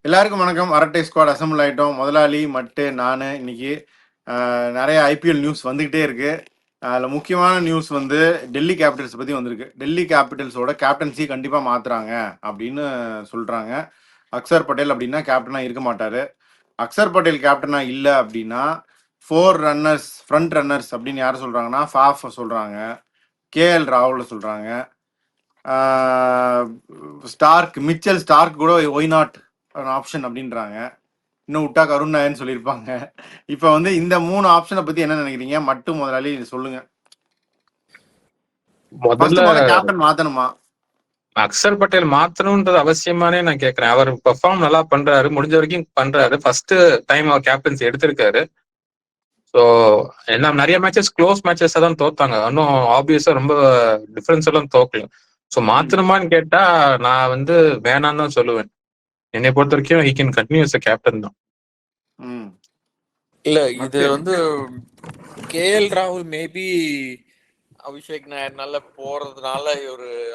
எல்லாருக்கும் வணக்கம். அரட்டை ஸ்குவாட் அசம்பிள் ஆயிட்டோம். முதலாளி மட்டு நானு இன்னைக்கு நிறைய ஐபிஎல் நியூஸ் வந்துகிட்டே இருக்கு. அதில் முக்கியமான நியூஸ் வந்து டெல்லி கேபிட்டல்ஸ் பற்றி வந்திருக்கு. டெல்லி கேபிட்டல்ஸோட கேப்டன்சி கண்டிப்பாக மாற்றுறாங்க அப்படின்னு சொல்கிறாங்க. அக்சர் பட்டேல் அப்படின்னா கேப்டனாக இருக்க மாட்டார். அக்சர் பட்டேல் கேப்டனாக இல்லை அப்படின்னா 4 ரன்னர்ஸ் ஃப்ரண்ட் ரன்னர்ஸ் அப்படின்னு யார் சொல்கிறாங்கன்னா ஃபாஃப் சொல்கிறாங்க, கேஎல் ராகுல் சொல்கிறாங்க, ஸ்டார்க் மிச்சல் ஸ்டார்க் கூட ஒய் நாட் ஆப்ஷன் அப்படின்றாங்க. இன்னும் விட்டா கருண் நாயர்னு சொல்லியிருப்பாங்க. இப்போ வந்து இந்த 3 ஆப்ஷனை பத்தி என்ன நினைக்கிறீங்க? மட்டும் முதலாளி சொல்லுங்க. முதல்ல கேப்டன் மாத்தணுமா? அக்சர் பட்டேல் மாத்தணும்ன்றது அவசியமானே நான் கேட்கறேன். அவர் பெர்ஃபார்ம் நல்லா பண்றாரு, முடிஞ்ச வரைக்கும் பண்றாரு. ஃபர்ஸ்ட் டைம் அவர் கேப்டன்சி எடுத்திருக்காரு. ஸோ என்ன நிறைய மேட்சஸ் க்ளோஸ் மேட்சஸ் தான் தோத்தாங்க. இன்னும் ஆப்வியஸா ரொம்ப டிஃபரன்ஸ் எல்லாம் தோக்கல. ஸோ மாத்தணுமான்னு கேட்டா நான் வந்து வேணான்னு தான் சொல்லுவேன். என்னை பொறுத்த வரைக்கும் he can continue as captain தான். இல்ல இது வந்து கேஎல் ராகுல் மேபி அபிஷேக் நாயர் நல்ல போறதுனால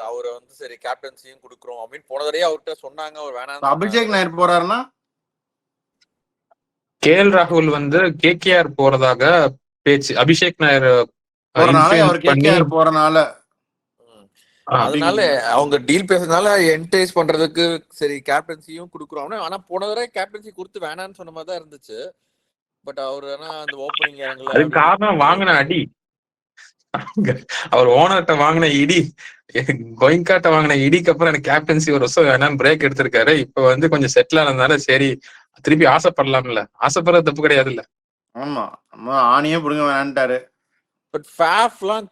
அவரை வந்து சரி கேப்டன்சியும் கொடுக்குறோம் அப்படின்னு போன தடவை அவர்கிட்ட சொன்னாங்க. அவர் வேணாம். அபிஷேக் நாயர் போறாருன்னா கேஎல் ராகுல் வந்து கேகேஆர் போறதாக பேச்சு. அபிஷேக் நாயர் போறனால அதனால அவங்க டீல் பேசுறதுனால என்கரேஜ் பண்றதுக்கு சரி கேப்டன்சியும் கொடுக்குறோம். ஆனா போன தடவை கேப்டன்சி கொடுத்து வேணான்னு சொன்ன மாதிரி தான் இருந்துச்சு. பட் அவரு ஆனா அந்த ஓப்பனிங் இறங்கல. அது காரணம் வாங்கின அடி. அவர் ஓனர்கிட்ட வாங்கின இடி, கோயிங்காட்ட வாங்கின இடிக்கு அப்புறம் எனக்கு கேப்டன்சி ஒரு வருஷம் வேணான்னு பிரேக் எடுத்திருக்காரு. இப்ப வந்து கொஞ்சம் செட்டில் ஆனதுனால சரி திருப்பி ஆசைப்படலாம்ல. ஆசைப்படுறது தப்பு கிடையாது இல்ல. ஆமா, ஆணியே புடுங்க வேணான்ட்டாரு. பட் ஃபேஃப்லாம்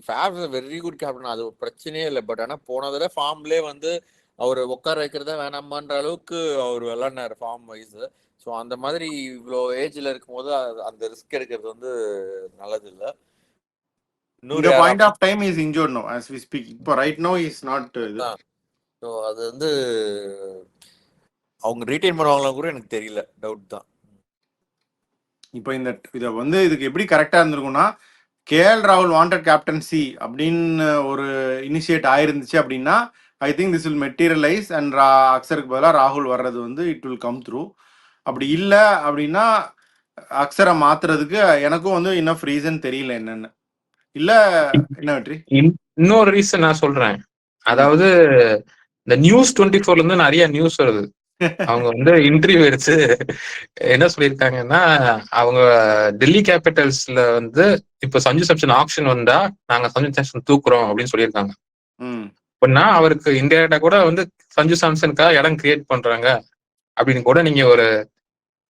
ஃபேஃப் வெரி குட் கேப்டன், அது பிரச்சனையே இல்லை. பட் ஆனா போன தடவை ஃபார்ம்லேயே வந்து அவர் உட்கார வைக்கிறதா வேணாமான்ற அளவுக்கு அவர் விளையாடினார் ஃபார்ம் வைஸ். ஸோ அந்த மாதிரி இவ்வளோ ஏஜ்ல இருக்கும்போது அந்த ரிஸ்க் எடுக்கிறது வந்து நல்லது இல்லை. The point of time is injured now as we speak. இப்போ right now he is not. So அது வந்து அவங்க ரீட்டைன் பண்ணுவாங்களா கூட எனக்கு தெரியல, டவுட் தான். இப்போ இதை வந்து இதுக்கு எப்படி கரெக்டாக இருந்திருக்கும்னா கேஎல் ராகுல் வாண்டட் கேப்டன்சி அப்படின்னு ஒரு இனிஷியேட் ஆயிருந்துச்சு அப்படின்னா I think this will materialise அண்ட் அக்சருக்கு பதிலாக ராகுல் வர்றது வந்து இட் வில் கம் த்ரூ. அப்படி இல்லை அப்படின்னா அக்சரை மாத்துறதுக்கு எனக்கும் வந்து இன்னும் ரீசன் தெரியல என்னன்னு. இல்ல என்ன வெற்றி இன்னொரு ரீசன் நான் சொல்றேன். அதாவது இந்த நியூஸ் 24ல இருந்து நிறைய நியூஸ் வருது. அவங்க வந்து இன்டர்வியூ எடுத்து என்ன சொல்லியிருக்காங்கன்னா, அவங்க டெல்லி கேபிட்டல்ஸ்ல வந்து இப்ப சஞ்சு சாம்சன் ஆப்ஷன் வந்தா நாங்க சஞ்சு சாம்சன் தூக்குறோம் அப்படின்னு சொல்லியிருக்காங்க. அப்படின்னா அவருக்கு இந்தியா கூட வந்து சஞ்சு சாம்சனுக்காக இடம் கிரியேட் பண்றாங்க அப்படின்னு கூட நீங்க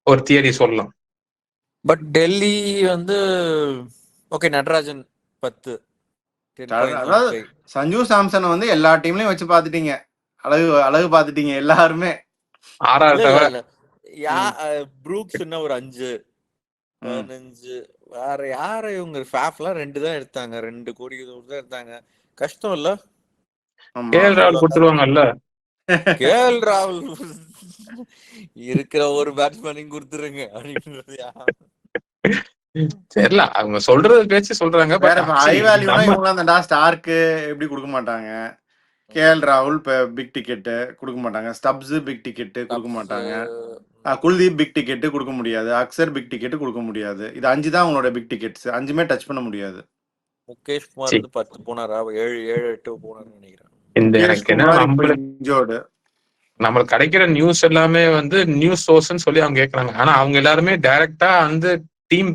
ஒரு தியரி சொல்லலாம். பட் டெல்லி வந்து ஓகே நடராஜன் 10. அதாவது சஞ்சு சாம்சனை வந்து எல்லா டீம்லயும் வச்சு பாத்துட்டீங்க, அழகு பாத்துட்டீங்க எல்லாருமே. ப்ரூக்ஸ் ஒரு 5 15 வேற யார இவங்க ஃபேஃப்லாம் 2 தான் எடுத்தாங்க, 2 கோடி தான் எடுத்தாங்க. கஷ்டம் இல்ல. கேஎல் ராகுல் கொடுத்துருவாங்கல்ல. கேஎல் ராகுல் இருக்கிற ஒரு பேட்ஸ்மேனையும் கொடுத்துருங்க அப்படின்றது தெரியல. அவங்க சொல்றது பேச்சு சொல்றாங்க. ஸ்டார்க்கு எப்படி கொடுக்க மாட்டாங்க, கேஎல் ராகுல் பிக் டிக்கெட்டு கொடுக்க மாட்டாங்க, ஸ்டப்ஸ் பிக் டிக்கெட்டு கொடுக்க மாட்டாங்க, குல்தீப் பிக் டிக்கெட்டு கொடுக்க முடியாது, அக்சர் பிக் டிக்கெட்டு கொடுக்க முடியாது. இது 5 தான் உங்களோட பிக் டிக்கெட்ஸ். 5மே டச் பண்ண முடியாது. முகேஷ் குமார் வந்து 10 போனாரா, 7-8 போனாரு நினைக்கிறேன். நம்மளுக்கு கிடைக்கிற நியூஸ் எல்லாமே வந்து நியூஸ் சோர்ஸ்ன்னு சொல்லி அவங்க கேட்கறாங்க. ஆனா அவங்க எல்லாருமே டைரக்டா அந்த டீம்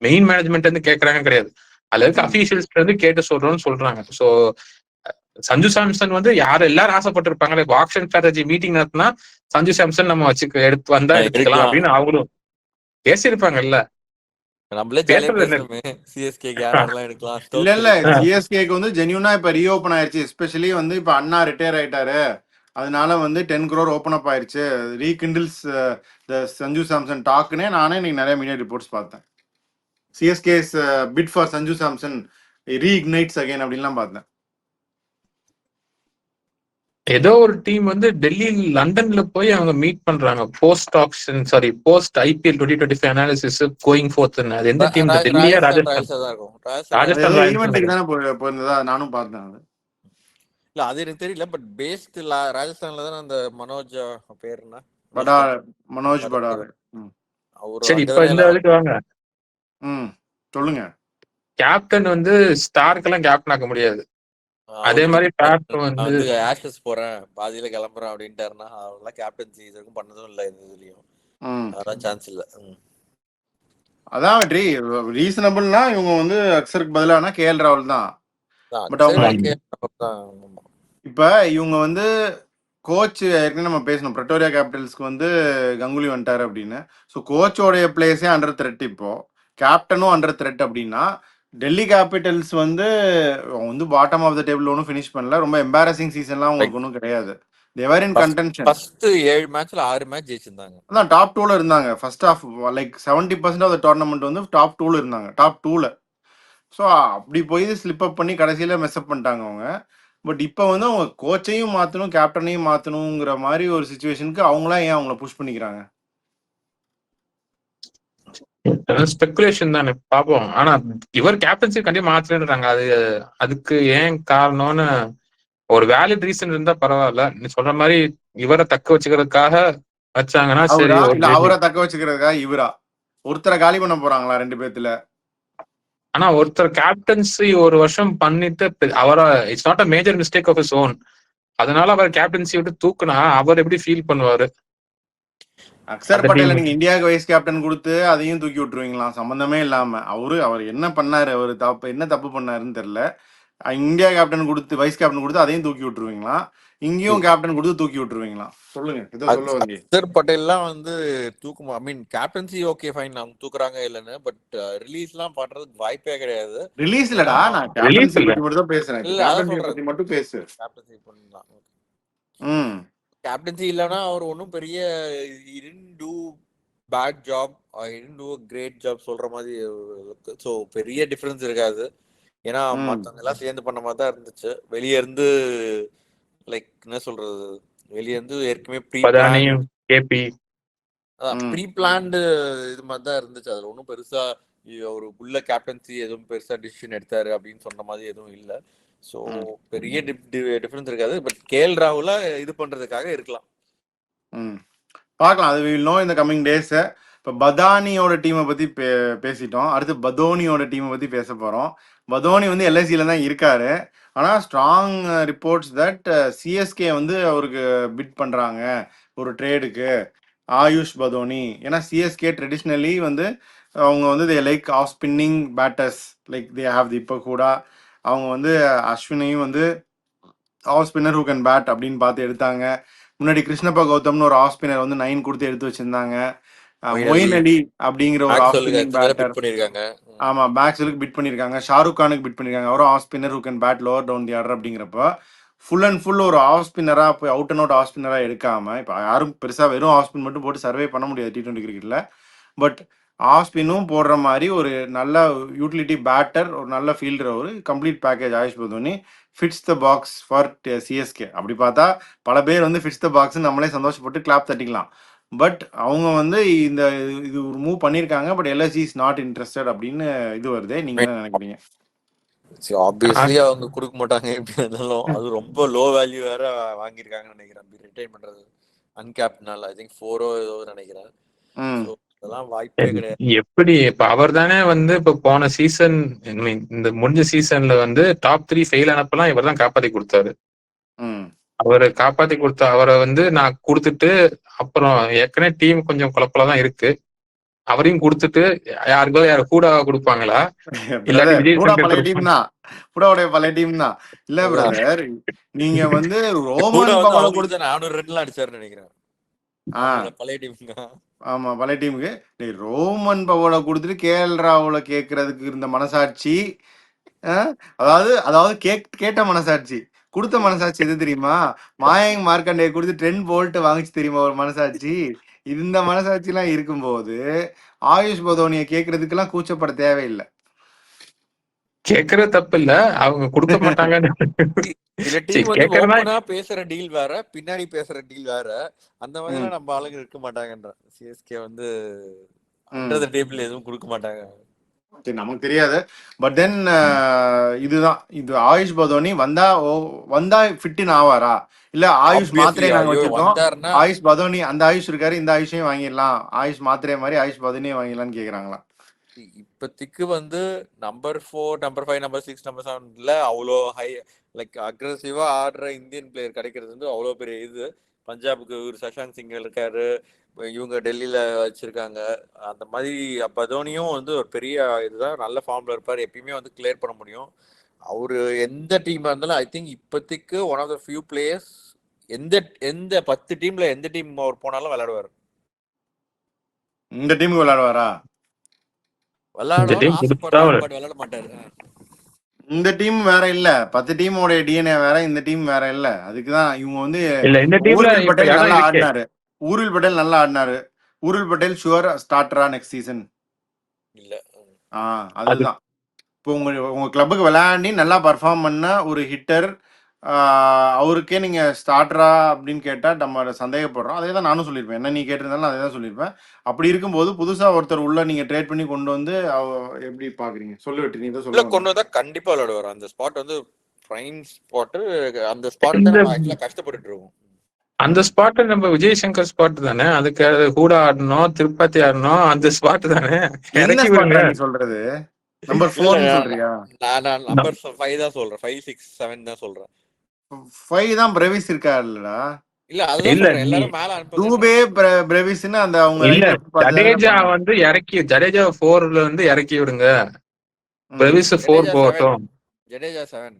மெயின் மேனேஜ்மெண்ட் வந்து கேட்கறாங்க கிடையாது. அதுல இருக்க அபிஷியல்ஸ் வந்து கேட்டு சொல்றோம்னு சொல்றாங்க. ஸோ சஞ்சு சாம்சன் வந்து எல்லாரும் ஆசைப்பட்டிருப்பாங்க. ஆக்ஷன் ஸ்ட்ராட்டஜி மீட்டிங் நடத்தினா சஞ்சு சாம்சன் நம்ம எடுத்து வந்தா எடுத்துக்கலாம் அப்படின்னு அவங்களும் பேசியிருப்பாங்கல்ல. சிஎஸ்கேக்கு வந்து ஜென்யூனா இப்ப ரீஓபன் ஆயிருச்சு. எஸ்பெஷலி வந்து இப்ப அண்ணா ரிட்டையர் ஆயிட்டாரு, அதனால வந்து 10 crore ஓப்பன் அப் ஆயிருச்சு. ரீகிண்டில்ஸ் சஞ்சு சாம்சன் டாக்குனே நானே இன்னைக்கு நிறைய மீடியா ரிப்போர்ட்ஸ் பார்த்தேன். CSK's bid for Sanju Samson reignites again அப்படின்லாம் பார்த்தேன். ஏதோ ஒரு டீம் வந்து டெல்லி லண்டன்ல போய் அவங்க மீட் பண்றாங்க post action post IPL 2025 analysis going fourth. அது எந்த டீம்? டெல்லியா ராஜஸ்தான் ஈவென்ட்க்கு தான போயிருந்ததா நானும் பார்த்தேன். இல்ல அது எனக்கு தெரியல. பட் பேஸ்ட் ராஜஸ்தான்ல தான அந்த மனோஜ் பேர் என்ன படார், மனோஜ் படார். அவரு சரி, இப்ப இந்த இதுக்கு வாங்க. சொல்லுங்க. கேப்டன் வந்து ஸ்டார்க்கெல்லாம் கேப்டன் ஆக்க முடியாது. அதே மாதிரி பேப் வந்து ஆஷஸ் போறேன் பாதியில கிளம்புறேன் அப்படின்ட்டாருன்னா அவரெல்லாம் கேப்டன்சி இதுக்கும் பண்ணதும் இல்லை இந்த இதுலயும். அதெல்லாம் சான்ஸ் இல்ல. அதான் வெற்றி ரீசனபிள்னா இவங்க வந்து அக்சருக்கு பதிலானா கேஎல் ராகுல் தான். பட் அவங்க இப்ப இவங்க வந்து கோச் ஏற்கனவே நம்ம பேசணும், பிரட்டோரியா கேபிட்டல்ஸ்க்கு வந்து கங்குலி வந்துட்டாரு அப்படின்னு. ஸோ கோச்சோடைய பிளேஸே அண்டர் த்ரெட். இப்போ கேப்டனும் அண்டர் த்ரெட் அப்படின்னா டெல்லி கேபிட்டல்ஸ் வந்து பாட்டம் ஆஃப் த டேபிள் ஒன்றும் ஃபினிஷ் பண்ணல. ரொம்ப எம்பாரசிங் சீசன்லாம் அவங்களுக்கு ஒன்றும் கிடையாது. தேவர் இன் கண்டென்ஷன். ஃபர்ஸ்ட் 7 மேட்ச்ல 6 மேட்ச் ஜெயிச்சிருந்தாங்க. அதான் டாப் 2ல இருந்தாங்க. First half like 70% of the tournament வந்து டாப் 2ல இருந்தாங்க. டாப் 2ல. ஸோ அப்படி போய் ஸ்லிப் அப் பண்ணி கடைசியில் மெஸ்அப் பண்ணிட்டாங்க அவங்க. பட் இப்போ வந்து அவங்க கோச்சையும் மாற்றணும், கேப்டனையும் மாற்றணுங்கிற மாதிரி ஒரு சுச்சுவேஷனுக்கு அவங்களா ஏன் அவங்கள புஷ் பண்ணிக்கிறாங்க? ஸ்பெகுலேஷன் தானே, பாப்போம். ஆனா இவர் கேப்டன்சி கண்டிப்பா மாத்துறாங்க. அதுக்கு ஏன் காரணம்னு ஒரு வேலிட் ரீசன் இருந்தா பரவாயில்ல. நீ சொல்ற மாதிரி இவரை தக்க வச்சுக்கிறதுக்காக வச்சாங்கன்னா சரி. அவரை தக்க வச்சுக்கிறதுக்காக இவரா ஒருத்தரை காலி பண்ண போறாங்களா 2 பேத்துல? ஆனா ஒருத்தர் கேப்டன்சி ஒரு வருஷம் பண்ணிட்டு அவரை it's not a major mistake of his own. அதனால அவர் கேப்டன்சி விட்டு தூக்குனா அவர் எப்படி ஃபீல் பண்ணுவாரு? அக்சர் பட்டேல் நீங்க இந்தியாவுக்கு வைஸ் கேப்டன் கொடுத்து அதையும் தூக்கி விட்டுருவீங்களா சம்பந்தமே இல்லாம? அவர் என்ன பண்ணாரு, அவர் என்ன தப்பு பண்ணாருன்னு தெரியல. இந்தியா கேப்டன் கொடுத்து வைஸ் கேப்டன் கொடுத்து அதையும் தூக்கி விட்டுருவீங்களா? இங்கேயும் கேப்டன் கொடுத்து தூக்கி விட்டுருவீங்களா? சொல்லுங்க. அக்சர் பட்டேல்லாம் வந்து தூக்குமா? ஐ மீன் கேப்டன்சி ஓகே ஃபைன், அவங்க தூக்குறாங்க இல்லன்னு. பட் ரிலீஸ் எல்லாம் பண்றதுக்கு வாய்ப்பே கிடையாது. ரிலீஸ் இல்லடா, நான் கேப்டன்சி பத்தி மட்டும் தான் பேசுறேன். கேப்டன்சி பத்தி மட்டும் பேசு. கேப்டன்சி பண்ணலாம். கேப்டன்சி இல்லைன்னா அவர் ஒன்றும் பெரிய too bad job, too great job சொல்ற மாதிரி. ஸோ பெரிய டிஃபரன்ஸ் இருக்காது. ஏன்னா மற்றவங்க எல்லாம் சேர்ந்து பண்ண மாதிரி தான் இருந்துச்சு. வெளியே இருந்து லைக் என்ன சொல்றது, வெளியே இருந்து ஏற்கனவே ப்ரீ பிளான்டு இது மாதிரி தான் இருந்துச்சு. அதுல ஒன்றும் பெருசா ஒரு உள்ள கேப்டன்சி எதுவும் பெருசா டிசிஷன் எடுத்தாரு அப்படின்னு சொன்ன மாதிரி எதுவும் இல்லை. ஸோ பெரிய டிஃபரன்ஸ் இருக்காது. பட் கேஎல் ராகுல இது பண்றதுக்காக இருக்கலாம். பார்க்கலாம். அது வில் நோ இந்த கம்மிங் டேஸ். இப்போ பதானியோட டீமை பற்றி பேசிட்டோம். அடுத்து பதோனியோட டீமை பற்றி பேச போகிறோம். பதோனி வந்து எல்ஐசியில் தான் இருக்காரு. ஆனால் ஸ்ட்ராங் ரிப்போர்ட்ஸ் தட் சிஎஸ்கே வந்து அவருக்கு பிட் பண்ணுறாங்க ஒரு ட்ரேடுக்கு, ஆயுஷ் பதோனி. ஏன்னா சிஎஸ்கே ட்ரெடிஷ்னலி வந்து அவங்க வந்து they like off spinning batters, like they have இப்போ கூட அவங்க வந்து அஸ்வினையும் வந்து off spinner who can bat அப்படின்னு பார்த்து எடுத்தாங்க. முன்னாடி கிருஷ்ணப்பா கௌதம்னு ஒரு ஆஃப் ஸ்பின்னர் வந்து 9 கொடுத்து எடுத்து வச்சிருந்தாங்க. மொயின் அலி அப்படிங்கிற ஒரு ஆஃப் ஸ்பின்னிங் பேட்டர். ஆமா, பேக்ஸ்வெலுக்கு பிட் பண்ணிருக்காங்க. ஷாருக் கானுக்கு பிட் பண்ணிருக்காங்க. அவரும் off spinner who can bat lower down the order. அப்படிங்கிறப்ப ஃபுல் அண்ட் ஃபுல் ஒரு ஆஃப் ஸ்பின்னரா போய் அவுட் அண்ட் அவுட் ஆஃப் ஸ்பின்னரா எடுக்காம, இப்போ யாரும் பெருசா வெறும் ஆஃப் ஸ்பின் மட்டும் போட்டு சர்வே பண்ண முடியாது T20 கிரிக்கெட்ல. பட் ஆஃப் ஸ்பின்னும் போடுற மாதிரி ஒரு நல்ல யூட்டிலிட்டி பேட்டர், ஒரு நல்ல ஃபீல்டர், ஒரு complete package AYUSH Badoni fits the box for CSK. அப்படி பார்த்தா பல பேர் வந்து ஃபிட்ஸ் த பாக்ஸ் நம்மளே சந்தோஷப்பட்டு கிளாப் தட்டிக்கலாம். பட் அவங்க வந்து இது ஒரு மூவ் பண்ணியிருக்காங்க. But LSC is not interested அப்படின்னு இது வருது. நீங்க என்ன நினைக்கிறீங்க? ஆப்வியஸ்லி அவங்க கொடுக்க மாட்டாங்க எப்படி இருந்தாலும். அது ரொம்ப லோ வேல்யூ வேற வாங்கியிருக்காங்கன்னு நினைக்கிறேன். ரிட்டைன் பண்றது அன்கேப்டனால ஐ திங்க் 4 ஏதோ நினைக்கிறேன். அதெல்லாம் வாய்ப்பே கிடையாது. எப்படி இப்ப அவர் தானே வந்து இப்ப போன சீசன், இந்த முடிஞ்ச சீசன்ல வந்து டாப் 3 ஃபெயில் ஆனப்பெல்லாம் இவர் தான் காப்பாத்தி கொடுத்தாரு. அவரை காப்பாத்தி கொடுத்த அவரை வந்து நான் கொடுத்துட்டு அப்புறம் ஏற்கனவே டீம் கொஞ்சம் குழப்பல தான் இருக்கு. அவரையும் கொடுத்துட்டு யாருக்கும் யாரு கூட கொடுப்பாங்களா? பழைய டீம் தான், கூடவுடைய பழைய டீம் தான். இல்ல பிரதர், நீங்க வந்து ரோமன் பவலை கொடுத்து 400 ரன்லாம் அடிச்சாருன்னு நினைக்கிறேன். பழைய டீம். ஆமா, பழைய டீமுக்கு ரோமன் பவலை கொடுத்துட்டு கேஎல் ராகுல கேட்கறதுக்கு இருந்த மனசாட்சி, அதாவது கேட்ட மனசாட்சி, கொடுத்த மனசாட்சி எது தெரியுமா? மாயங் மார்க்கண்டே கொடுத்து 10 போல்ட் வாங்கிச்சு தெரியுமா ஒரு மனசாட்சி? இந்த மனசாட்சி எல்லாம் இருக்கும்போது ஆயுஷ் பதோனியை கேட்கறதுக்கெல்லாம் கூச்சப்பட தேவையில்லை. கேட்கறது தப்பு இல்ல, அவங்க கொடுக்க மாட்டாங்க. சில டீம் வந்து ஓபனா பேசுற டீல் வேற, பின்னாடி பேசுற டீல் வேற. அந்த மாதிரி நம்ம ஆளுங்க இருக்க மாட்டாங்கன்ற. சிஎஸ்கே வந்து அண்டர் தி டேபிள் எதுவும் கொடுக்க மாட்டாங்க. சரி, நமக்கு தெரியாது. பட் தென் இதுதான் இது ஆயுஷ் பதோனி வந்தா ஃபிட்டின் ஆவாரா, இல்ல ஆயுஷ் ஆப்வியஸ்லி மாத்திரையை நாங்க ஐயோ வச்சிருக்கோம், வந்தாருன்னா ஆயுஷ் பதோனி அந்த ஆயுஷ் இருக்காரு, இந்த ஆயுஷையும் வாங்கிடலாம், ஆயுஷ் மாத்திரை மாதிரி ஆயுஷ் பதோனியை வாங்கிடலாம்னு கேக்குறாங்களா? இப்போதைக்கு வந்து நம்பர் 4 நம்பர் 5 நம்பர் 6 நம்பர் 7ல அவ்வளோ ஹை லைக் அக்ரெசிவா ஆடுற இந்தியன் பிளேயர் கிடைக்கிறது வந்து அவ்வளோ பெரிய இது. பஞ்சாபுக்கு ஒரு சஷாங்க் சிங் இருக்காரு, இவங்க டெல்லியில வச்சிருக்காங்க. அந்த மாதிரி பதோனியும் வந்து ஒரு பெரிய இதுதான், நல்ல ஃபார்ம்ல இருப்பார், எப்பயுமே வந்து கிளியர் பண்ண முடியும். அவரு எந்த டீமா இருந்தாலும் ஐ திங்க் இப்போதைக்கு one of the few players எந்த எந்த 10 டீம்ல எந்த டீம் அவர் போனாலும் விளையாடுவார். இந்த டீமுக்கு விளையாடுவாரா? இந்த விளையாடுவான்னு டீம் கொடுத்தா ஆசைப்படலாம், பட் விளையாட மாட்டாரு. இந்த டீம் வேற இல்ல, 10 டீமோட டிஎன்ஏ வேற, இந்த டீம் வேற இல்ல. அதுக்குதான் இவங்க வந்து இல்ல, இந்த டீம்ல ஊர்வில் இப்ப பட்டேல் இடம் நல்லா இருக்கே. ஆடினாரு, ஊர்வில் பட்டேல் நல்லா ஆடினாரு. ஊர்வில் பட்டேல் ஷுவர் ஸ்டார்டரா நெக்ஸ்ட் சீசன்? இல்ல அது அதுதான். இப்போ உங்க கிளப்புக்கு விளையாடி நல்லா பர்ஃபார்ம் பண்ண ஒரு ஹிட்டர் அவருக்கே நீங்க ஸ்டார்டரா அப்படின்னு கேட்டா நம்ம சந்தேகப்படுறோம். அதே தான் நானும் சொல்லியிருப்பேன், என்ன நீ கேட்டிருந்தாலும் அதே தான் சொல்லியிருப்பேன். அப்படி இருக்கும்போது புதுசா ஒருத்தர் உள்ள நீங்க ட்ரேட் பண்ணி கொண்டு வந்து எப்படி பாக்குறீங்க? சொல்லிவிட்டு நீ தான் இல்ல சொல்ல கொண்டு வந்தா கண்டிப்பா விளையாடுவார். அந்த ஸ்பாட் வந்து பிரைம் ஸ்பாட், அந்த ஸ்பாட் தான் நம்ம ஆக்சுவலா கஷ்டப்பட்டுட்டு இருக்கோம். அந்த ஸ்பாட் நம்ம விஜய் சங்கர் ஸ்பாட் தானே, அதுக்கு ஹூடா ஆடணும், திருப்பதி ஆடணும், அந்த ஸ்பாட் தானே, என்ன இறக்கி விடுங்க. ஸ்பாட் நீ சொல்றது? நம்பர் இல்ல 4 சொல்றியா? நான் நம்பர் 5 தான் சொல்றேன், 5 6 7 தான் சொல்றேன். 5 தான் பிரவிஸ் இருக்காருல்லடா. இல்ல அதுதான் இல்ல சொல்றேன், நீ எல்லாரும் மேல அனுப்புங்க. டூபே பிரவிஸ்ன்னு அந்த அவங்க இல்ல, ரைட் ஜடேஜா வந்து ஜடேஜா 4ல இருந்து இறக்கி விடுங்க, பிரவிஸ் 4 போகட்டும், ஜடேஜா 7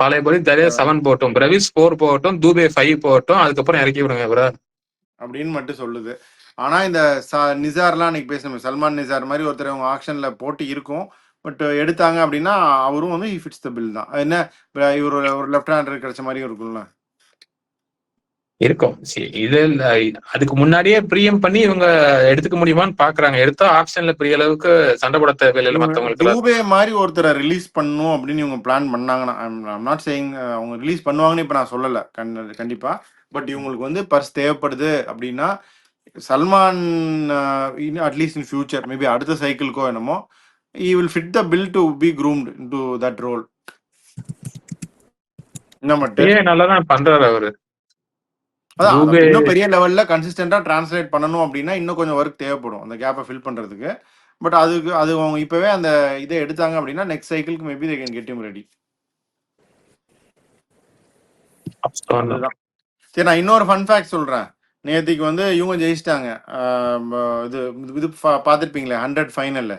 பழையபடி ஜடேஜா 7 போகட்டும், பிரவிஸ் 4 போகட்டும், தூபே 5 போகட்டும், அதுக்கப்புறம் இறக்கி விடுங்க bro அப்படின்னு மட்டும் சொல்லுது. ஆனா இந்த நிசார்லாம் அன்னைக்கு பேசணும், சல்மான் நிசார் மாதிரி ஒருத்தர் அவங்க ஆக்ஷன்ல போட்டி இருக்கும். பட் எடுத்தாங்க அப்படின்னா அவரும் வந்து ஃபிட்ஸ் த பில் தான். என்ன இவர் ஒரு லெஃப்ட் ஹேண்டர் கிடைச்ச மாதிரி இருக்கும்ல இருக்கும். இது அதுக்கு முன்னாடியே பிரியம் பண்ணி இவங்க எடுத்துக்க முடியுமான்னு பாக்குறாங்க. எடுத்தா ஆப்ஷன்ல பெரிய அளவுக்கு சண்டை போட தேவையில்லை மத்தவங்களுக்கு. டூபே மாதிரி ஒருத்தரை ரிலீஸ் பண்ணணும் அப்படின்னு இவங்க பிளான் பண்ணாங்கன்னா, ஐம் நாட் சேயிங் அவங்க ரிலீஸ் பண்ணுவாங்கன்னு இப்ப நான் சொல்லல கண்டிப்பா. பட் இவங்களுக்கு வந்து பர்ஸ் தேவைப்படுது அப்படின்னா Salman at least in future maybe அடுத்த சைக்கிளுக்கோ என்னமோ he will fit the bill to be groomed into that role. என்ன மட்டும் நல்லாதான் பண்றாரு அவரு. அதான் இன்னும் பெரிய லெவல்ல கன்சிஸ்டன்டா டிரான்ஸ்லேட் பண்ணணும் அப்படின்னா இன்னும் கொஞ்சம் ஒர்க் தேவைப்படும் அந்த கேப்பை ஃபில் பண்றதுக்கு. பட் அது அவங்க இப்பவே அந்த இதை எடுத்தாங்க அப்படின்னா நெக்ஸ்ட் சைக்கிளுக்கு maybe they can get him ready. அதுதான். சரி, நான் இன்னொரு ஃபன் ஃபேக்ட் சொல்றேன். நேற்றுக்கு வந்து இவங்க ஜெயிச்சிட்டாங்க. இது பார்த்துருப்பீங்களே 100 ஃபைனல்ல.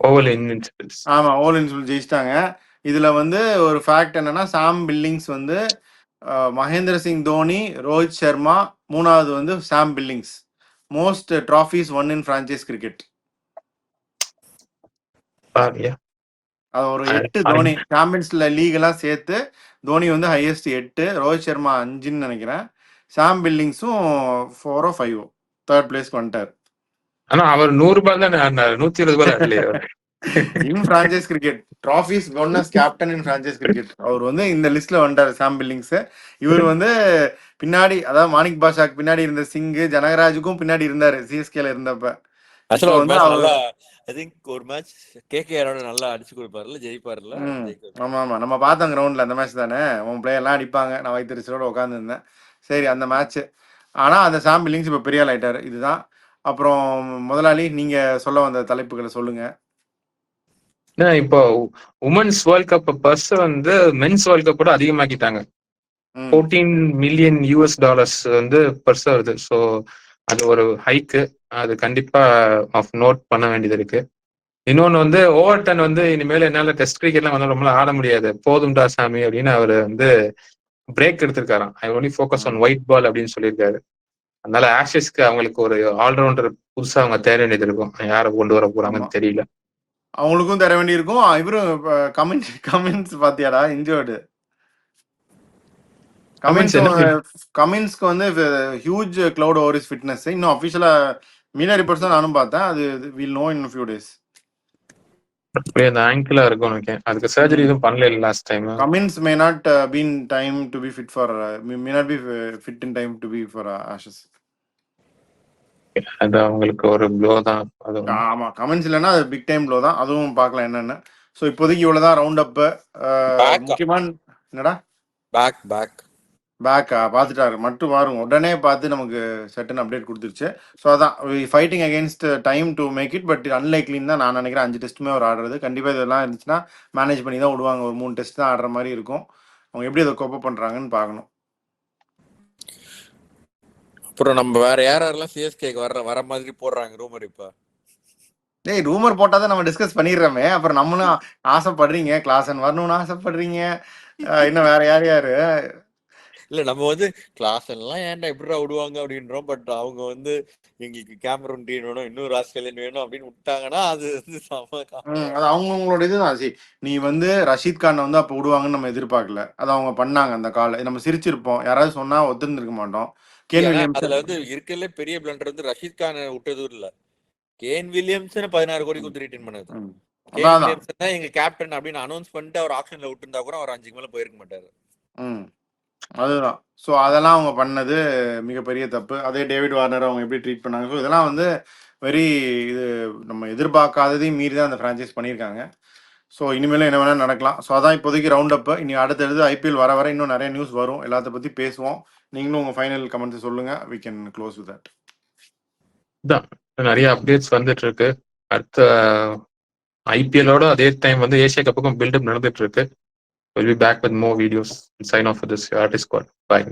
ஆமா, ஓவல் இன்சூரன்ஸ் ஜெயிச்சிட்டாங்க. இதுல வந்து ஒரு ஃபேக்ட் என்னன்னா, சாம் பில்லிங்ஸ் வந்து மகேந்திர சிங் தோனி, ரோஹித் சர்மா, மூணாவது வந்து Sam Billings. Most trophies one in franchise cricket. அது ஒரு 8 தோனி சாம்பியன்ஸ்ல லீக் எல்லாம் சேர்த்து தோனி வந்து ஹையஸ்ட் 8, ரோஹித் சர்மா 5ன்னு நினைக்கிறேன், சாம் பில்லிங்ஸும் 4 5 தேர்ட் பிளேஸ்க்கு வந்துட்டார். ஆனா அவர் 100 பால் தான் ஆடினாரு, 120 பால் ஆடலையே in franchise cricket trophies bonus captain in franchise cricket. அவர் வந்து இந்த லிஸ்ட்ல வந்தாரு சாம் பில்லிங்ஸ். இவர் வந்து பின்னாடி, அதாவது மாணிக் பாஷாக்கு பின்னாடி இருந்த சிங், ஜனகராஜுக்கும் பின்னாடி இருந்தாரு சிஎஸ்கேல இருந்தப்ப. ஒரு மேட்ச் கேகேஆரோட நல்லா அடிச்சு கொடுப்பாருல, ஜெயிப்பாருல. ஆமா ஆமா, நம்ம பார்த்தோம் கிரவுண்ட்ல அந்த மேட்ச் தானே. உன் பிளேயர் எல்லாம் அடிப்பாங்க, நான் வைத்திருச்சலோட உட்கார்ந்து இருந்தேன். சரி, அந்த மேட்ச். ஆனா அந்த சாம் பில்லிங்ஸ் இப்ப பெரிய ஆள் ஆயிட்டாரு. இதுதான். அப்புறம் முதலாளி, நீங்க சொல்ல வந்த தலைப்புகளை சொல்லுங்க. இப்போ உமன்ஸ் வேர்ல்ட் கப் பர்ஸ் வந்து மென்ஸ் வேர்ல்ட் கப்போட அதிகமாக்கிட்டாங்க. $14 மில்லியன் வந்து பர்ஸ் வருது. ஸோ அது ஒரு ஹைக்கு, அது கண்டிப்பா ஆஃப் நோட் பண்ண வேண்டியது இருக்கு. இன்னொன்னு வந்து ஓவர்டன் வந்து இனிமேல் என்னால டெஸ்ட் கிரிக்கெட்லாம் வந்து ரொம்ப ஆட முடியாது, போதும்டா சாமி அப்படின்னு அவர் வந்து பிரேக் எடுத்திருக்காராம். I only focus on white ball அப்படின்னு சொல்லியிருக்காரு. அதனால ஆஷஸ்க்கு அவங்களுக்கு ஒரு ஆல்ரவுண்டர் புதுசா அவங்க தேட வேண்டியது இருக்கும். யாரை கொண்டு வர போறாங்கன்னு தெரியல. அவங்களுக்கும் தர வேண்டி இருக்கும். இவரும் கமெண்ட்ஸ் பாத்தியாடா, இன்ஜர்டு கமின்ஸ்க்கு வந்து huge cloud over is fitness. இன்னும் அஃபிஷியலா மீடியா ரிப்போர்ட்ஸ் தான் நானும் பார்த்தேன். அது will know in few days. அந்த ஆங்கிளா இருக்கும் நினைக்கிறேன், அதுக்கு சர்ஜரி எதுவும் பண்ணல last time. Cummins may not been time to be fit for may not be fit in time to be for Ashes. அது அவங்களுக்கு ஒரு ப்ளோ தான். அது ஆமா கமெண்ட்ஸ் இல்லைன்னா அது பிக் டைம் ப்ளோ தான். அதுவும் பார்க்கலாம் என்னன்னு. ஸோ இப்போதைக்கு இவ்வளோதான் ரவுண்ட் அப். முக்கியமான என்னடா பேக் பேக்கா பார்த்துட்டாரு மட்டும் வாருங்க, உடனே பார்த்து நமக்கு செட்டன் அப்டேட் கொடுத்துருச்சு. ஸோ அதான் fighting against time to make it, but அன்லைக்லின்னு தான் நான் நினைக்கிறேன். 5 டெஸ்ட்டுமே அவர் ஆடுறது கண்டிப்பாக இதெல்லாம் இருந்துச்சுன்னா மேனேஜ் பண்ணி தான் விடுவாங்க. ஒரு 3 டெஸ்ட் தான் ஆடுற மாதிரி இருக்கும். அவங்க எப்படி அதை கோப்ப பண்ணுறாங்கன்னு பார்க்கணும். அப்புறம் நம்ம வேற யாரெல்லாம் சிஎஸ்கேக்கு வர மாதிரி போடுறாங்க ரூமர்? இப்போ டேய் ரூமர் போட்டால் தான் நம்ம டிஸ்கஸ் பண்ணிடுறோமே. அப்புறம் நம்மளும் ஆசைப்படுறீங்க, கிளாசன் வரணும்னு ஆசைப்படுறீங்க. இன்னும் வேற யார் யாரு இல்ல நம்ம வந்து கிளாஸ் எல்லாம் ஏன்டா எப்படிடா விடுவாங்க அப்படின்றோம். பட் அவங்க வந்து எங்களுக்கு கேமரூன் டீம் வேணும், இன்னொரு ஆஸ்திரேலியன் வேணும் அப்படின்னு விட்டாங்கன்னா அது வந்து அது அவங்களோட இதுதான். சரி நீ வந்து ரஷீத் கான் வந்து அப்போ விடுவாங்கன்னு நம்ம எதிர்பார்க்கல. அது அவங்க பண்ணாங்க அந்த காலை. நம்ம சிரிச்சிருப்போம், யாராவது சொன்னா ஒத்துருந்துருக்க மாட்டோம். கேன் வில்லியம்ஸ் அதுல வந்து இருக்கிறதுல பெரிய பிளண்டர் வந்து ரஷீத் கான் விட்டதும் இல்ல, கேன் வில்லியம்ஸ் 16 கோடி கொடுத்து ரிட்டர்ன் பண்ணது. கேன் வில்லியம்ஸ் தான் எங்க கேப்டன் அப்படின்னு அனௌன்ஸ் பண்ணிட்டு அவர் ஆப்ஷன்ல விட்டுருந்தா கூட அவர் 5 மேல போயிருக்க மாட்டாரு. அதுதான். ஸோ அதெல்லாம் அவங்க பண்ணது மிகப்பெரிய தப்பு. அதே டேவிட் வார்னர் அவங்க எப்படி ட்ரீட் பண்ணாங்க. ஸோ இதெல்லாம் வந்து வெரி இது நம்ம எதிர்பார்க்காததையும் மீறி தான் அந்த ஃப்ரான்ச்சைஸ் பண்ணியிருக்காங்க. ஸோ இனிமேலும் என்ன வேணால் நடக்கலாம். ஸோ அதான் இப்போதைக்கு ரவுண்ட் அப்பு. இனி அடுத்தடுத்து ஐபிஎல் வர இன்னும் நிறைய நியூஸ் வரும். எல்லாத்த பற்றி பேசுவோம். நீங்களும் உங்கள் ஃபைனல் கமெண்ட்ஸ் சொல்லுங்கள். We can close with that. தான் நிறைய அப்டேட்ஸ் வந்துட்டு இருக்கு. அடுத்த ஐபிஎல்லோட அதே டைம் வந்து ஏசியா கப்புக்கும் பில்டப் நடந்துட்டு இருக்கு. We'll be back with more videos. Sign off for this artist squad. Bye.